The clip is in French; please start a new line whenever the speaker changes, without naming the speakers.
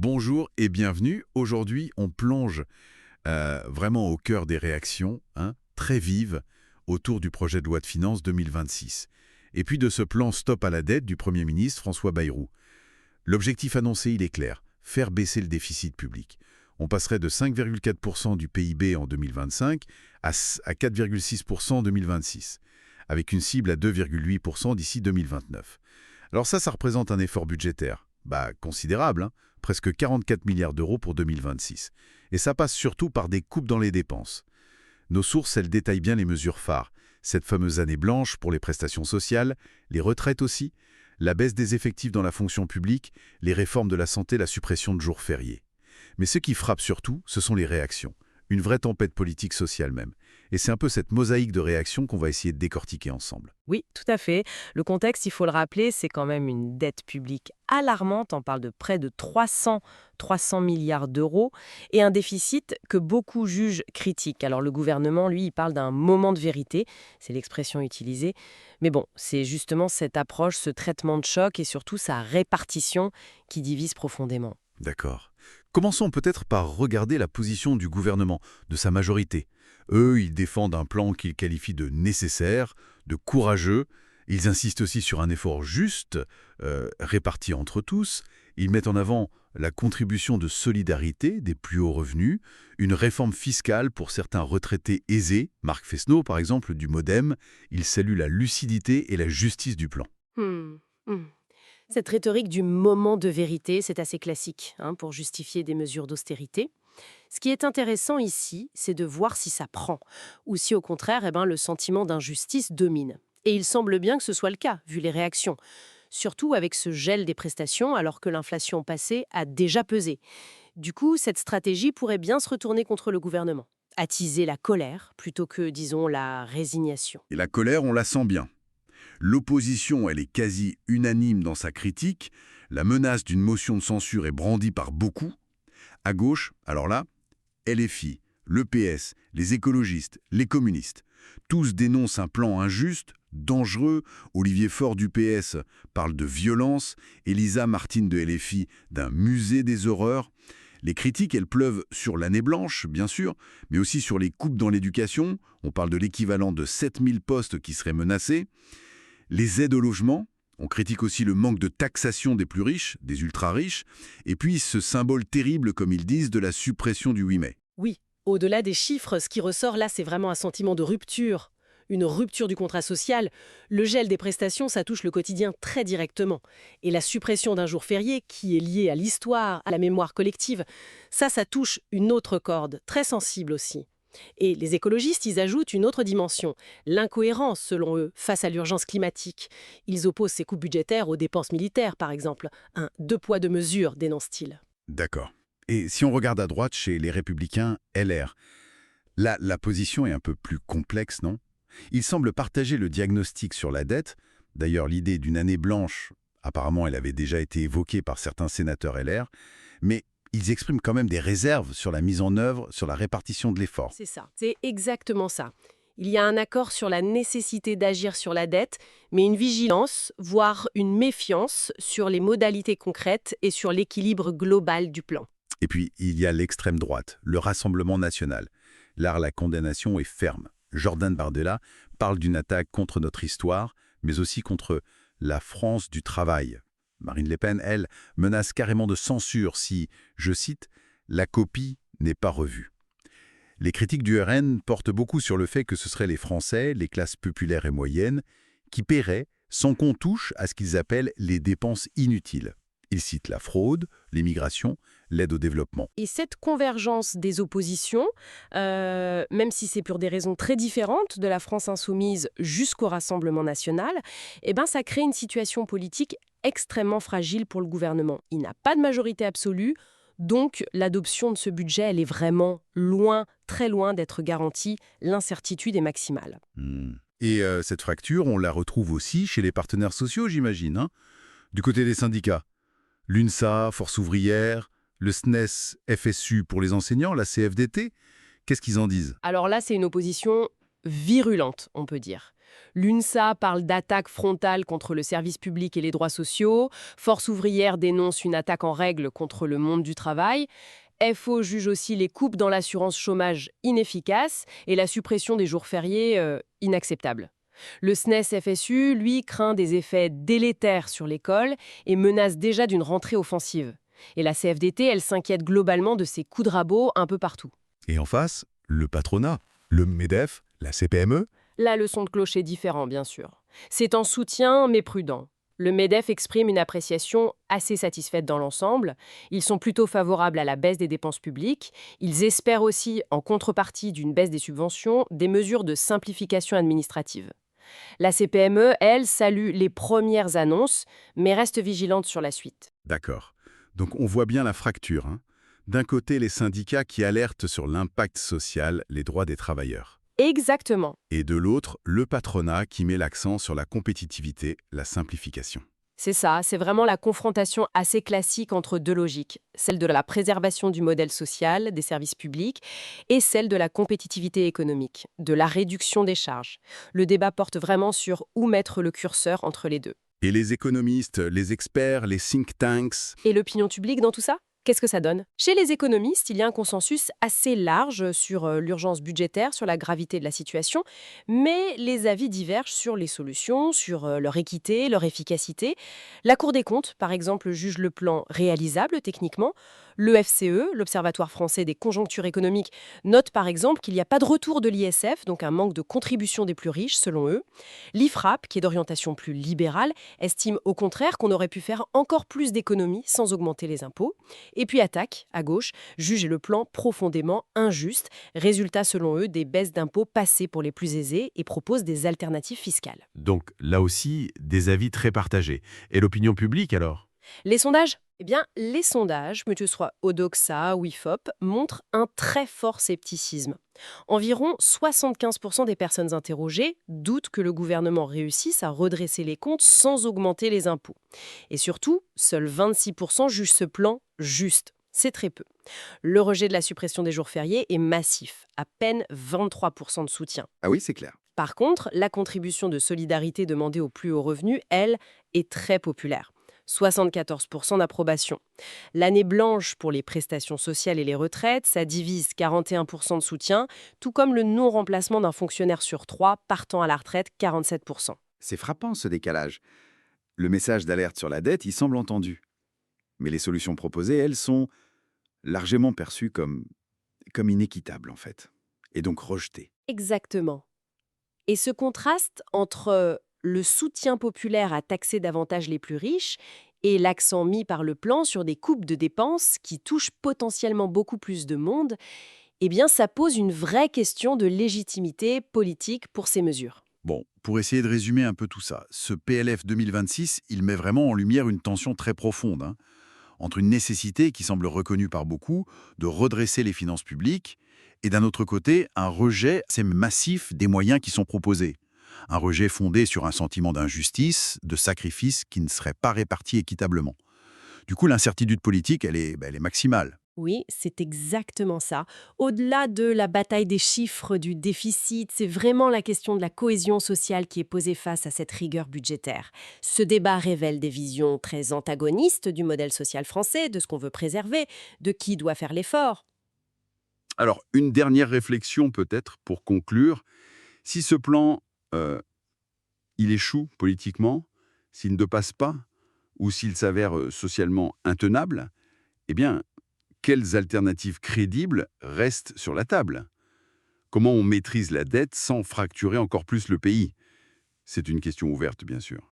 Bonjour et bienvenue. Aujourd'hui, on plonge vraiment au cœur des réactions, très vives, autour du projet de loi de finances 2026. Et puis de ce plan Stop à la dette du Premier ministre François Bayrou. L'objectif annoncé, il est clair, faire baisser le déficit public. On passerait de 5,4% du PIB en 2025 à 4,6% en 2026, avec une cible à 2,8% d'ici 2029. Alors ça représente un effort budgétaire considérable, presque 44 milliards d'euros pour 2026. Et ça passe surtout par des coupes dans les dépenses. Nos sources, elles détaillent bien les mesures phares. Cette fameuse année blanche pour les prestations sociales, les retraites aussi, la baisse des effectifs dans la fonction publique, les réformes de la santé, la suppression de jours fériés. Mais ce qui frappe surtout, ce sont les réactions. Une vraie tempête politique sociale même. Et c'est un peu cette mosaïque de réactions qu'on va essayer de décortiquer ensemble.
Oui, tout à fait. Le contexte, il faut le rappeler, c'est quand même une dette publique alarmante. On parle de près de 300 milliards d'euros et un déficit que beaucoup jugent critique. Alors le gouvernement, lui, il parle d'un moment de vérité, c'est l'expression utilisée. Mais bon, c'est justement cette approche, ce traitement de choc et surtout sa répartition qui divise profondément.
D'accord. Commençons peut-être par regarder la position du gouvernement, de sa majorité. Eux, ils défendent un plan qu'ils qualifient de nécessaire, de courageux. Ils insistent aussi sur un effort juste, réparti entre tous. Ils mettent en avant la contribution de solidarité des plus hauts revenus, une réforme fiscale pour certains retraités aisés. Marc Fesneau, par exemple, du MoDem, il salue la lucidité et la justice du plan.
Hmm, hmm. Cette rhétorique du moment de vérité, c'est assez classique pour justifier des mesures d'austérité. Ce qui est intéressant ici, c'est de voir si ça prend, ou si au contraire, le sentiment d'injustice domine. Et il semble bien que ce soit le cas, vu les réactions. Surtout avec ce gel des prestations, alors que l'inflation passée a déjà pesé. Du coup, cette stratégie pourrait bien se retourner contre le gouvernement. Attiser la colère, plutôt que, disons, la résignation.
Et la colère, on la sent bien. L'opposition, elle est quasi unanime dans sa critique. La menace d'une motion de censure est brandie par beaucoup. À gauche, alors là, LFI, le PS, les écologistes, les communistes. Tous dénoncent un plan injuste, dangereux. Olivier Faure du PS parle de violence. Elisa Martine de LFI d'un musée des horreurs. Les critiques, elles pleuvent sur l'année blanche, bien sûr, mais aussi sur les coupes dans l'éducation. On parle de l'équivalent de 7000 postes qui seraient menacés. Les aides au logement, on critique aussi le manque de taxation des plus riches, des ultra-riches, et puis ce symbole terrible, comme ils disent, de la suppression du 8 mai.
Oui, au-delà des chiffres, ce qui ressort là, c'est vraiment un sentiment de rupture. Une rupture du contrat social. Le gel des prestations, ça touche le quotidien très directement. Et la suppression d'un jour férié, qui est lié à l'histoire, à la mémoire collective, ça touche une autre corde, très sensible aussi. Et les écologistes, ils ajoutent une autre dimension, l'incohérence, selon eux, face à l'urgence climatique. Ils opposent ces coupes budgétaires aux dépenses militaires, par exemple. Un deux poids, deux mesures, dénonce-t-il.
D'accord. Et si on regarde à droite chez les Républicains, LR, là, la position est un peu plus complexe, non? Ils semblent partager le diagnostic sur la dette. D'ailleurs, l'idée d'une année blanche, apparemment, elle avait déjà été évoquée par certains sénateurs LR, mais ils expriment quand même des réserves sur la mise en œuvre, sur la répartition de l'effort.
C'est ça, c'est exactement ça. Il y a un accord sur la nécessité d'agir sur la dette, mais une vigilance, voire une méfiance sur les modalités concrètes et sur l'équilibre global du plan.
Et puis, il y a l'extrême droite, le Rassemblement national. Là, la condamnation est ferme. Jordan Bardella parle d'une attaque contre notre histoire, mais aussi contre la France du travail. Marine Le Pen, elle, menace carrément de censure si, je cite, « la copie n'est pas revue ». Les critiques du RN portent beaucoup sur le fait que ce seraient les Français, les classes populaires et moyennes, qui paieraient sans qu'on touche à ce qu'ils appellent les dépenses inutiles. Ils citent la fraude, l'immigration, l'aide au développement.
Et cette convergence des oppositions, même si c'est pour des raisons très différentes, de la France insoumise jusqu'au Rassemblement national, ça crée une situation politique extrêmement fragile pour le gouvernement. Il n'a pas de majorité absolue, donc l'adoption de ce budget, elle est vraiment loin, très loin d'être garantie. L'incertitude est maximale.
Et cette fracture, on la retrouve aussi chez les partenaires sociaux, j'imagine, hein? Du côté des syndicats. L'UNSA, Force ouvrière, le SNES, FSU pour les enseignants, la CFDT, qu'est-ce qu'ils en disent?
Alors là, c'est une opposition virulente, on peut dire. L'UNSA parle d'attaque frontale contre le service public et les droits sociaux. Force ouvrière dénonce une attaque en règle contre le monde du travail. FO juge aussi les coupes dans l'assurance chômage inefficaces et la suppression des jours fériés inacceptable. Le SNES-FSU, lui, craint des effets délétères sur l'école et menace déjà d'une rentrée offensive. Et la CFDT, elle s'inquiète globalement de ces coups de rabot un peu partout.
Et en face, le patronat, le MEDEF, la CPME.
Là, le son de cloche est différent, bien sûr. C'est en soutien, mais prudent. Le MEDEF exprime une appréciation assez satisfaite dans l'ensemble. Ils sont plutôt favorables à la baisse des dépenses publiques. Ils espèrent aussi, en contrepartie d'une baisse des subventions, des mesures de simplification administrative. La CPME, elle, salue les premières annonces, mais reste vigilante sur la suite.
D'accord. Donc on voit bien la fracture, hein. D'un côté, les syndicats qui alertent sur l'impact social, les droits des travailleurs.
Exactement.
Et de l'autre, le patronat qui met l'accent sur la compétitivité, la simplification.
C'est ça, c'est vraiment la confrontation assez classique entre deux logiques, celle de la préservation du modèle social, des services publics, et celle de la compétitivité économique, de la réduction des charges. Le débat porte vraiment sur où mettre le curseur entre les deux.
Et les économistes, les experts, les think tanks.
Et l'opinion publique dans tout ça ? Qu'est-ce que ça donne? Chez les économistes, il y a un consensus assez large sur l'urgence budgétaire, sur la gravité de la situation, mais les avis divergent sur les solutions, sur leur équité, leur efficacité. La Cour des comptes, par exemple, juge le plan réalisable techniquement. Le FCE, l'Observatoire français des conjonctures économiques, note par exemple qu'il n'y a pas de retour de l'ISF, donc un manque de contribution des plus riches selon eux. L'IFRAP, qui est d'orientation plus libérale, estime au contraire qu'on aurait pu faire encore plus d'économies sans augmenter les impôts. Et puis Attaque, à gauche, juge le plan profondément injuste, résultat selon eux des baisses d'impôts passées pour les plus aisés et propose des alternatives fiscales.
Donc là aussi, des avis très partagés. Et l'opinion publique alors?
Les sondages? Eh bien, les sondages, que ce soit Odoxa ou IFOP, montrent un très fort scepticisme. Environ 75% des personnes interrogées doutent que le gouvernement réussisse à redresser les comptes sans augmenter les impôts. Et surtout, seuls 26% jugent ce plan juste. C'est très peu. Le rejet de la suppression des jours fériés est massif, à peine 23% de soutien.
Ah oui, c'est clair.
Par contre, la contribution de solidarité demandée aux plus hauts revenus, elle, est très populaire. 74% d'approbation. L'année blanche pour les prestations sociales et les retraites, ça divise 41% de soutien, tout comme le non-remplacement d'un fonctionnaire sur 3 partant à la retraite, 47%.
C'est frappant ce décalage. Le message d'alerte sur la dette, il semble entendu. Mais les solutions proposées, elles, sont largement perçues comme inéquitables en fait, et donc rejetées.
Exactement. Et ce contraste entre le soutien populaire à taxer davantage les plus riches et l'accent mis par le plan sur des coupes de dépenses qui touchent potentiellement beaucoup plus de monde, eh bien ça pose une vraie question de légitimité politique pour ces mesures.
Bon, pour essayer de résumer un peu tout ça, ce PLF 2026, il met vraiment en lumière une tension très profonde, hein, entre une nécessité qui semble reconnue par beaucoup de redresser les finances publiques et d'un autre côté, un rejet assez massif des moyens qui sont proposés. Un rejet fondé sur un sentiment d'injustice, de sacrifice qui ne serait pas réparti équitablement. Du coup, l'incertitude politique, elle est maximale.
Oui, c'est exactement ça. Au-delà de la bataille des chiffres, du déficit, c'est vraiment la question de la cohésion sociale qui est posée face à cette rigueur budgétaire. Ce débat révèle des visions très antagonistes du modèle social français, de ce qu'on veut préserver, de qui doit faire l'effort.
Alors, une dernière réflexion peut-être pour conclure. Si ce plan, il échoue politiquement, s'il ne passe pas, ou s'il s'avère socialement intenable, eh bien, quelles alternatives crédibles restent sur la table? Comment on maîtrise la dette sans fracturer encore plus le pays? C'est une question ouverte, bien sûr.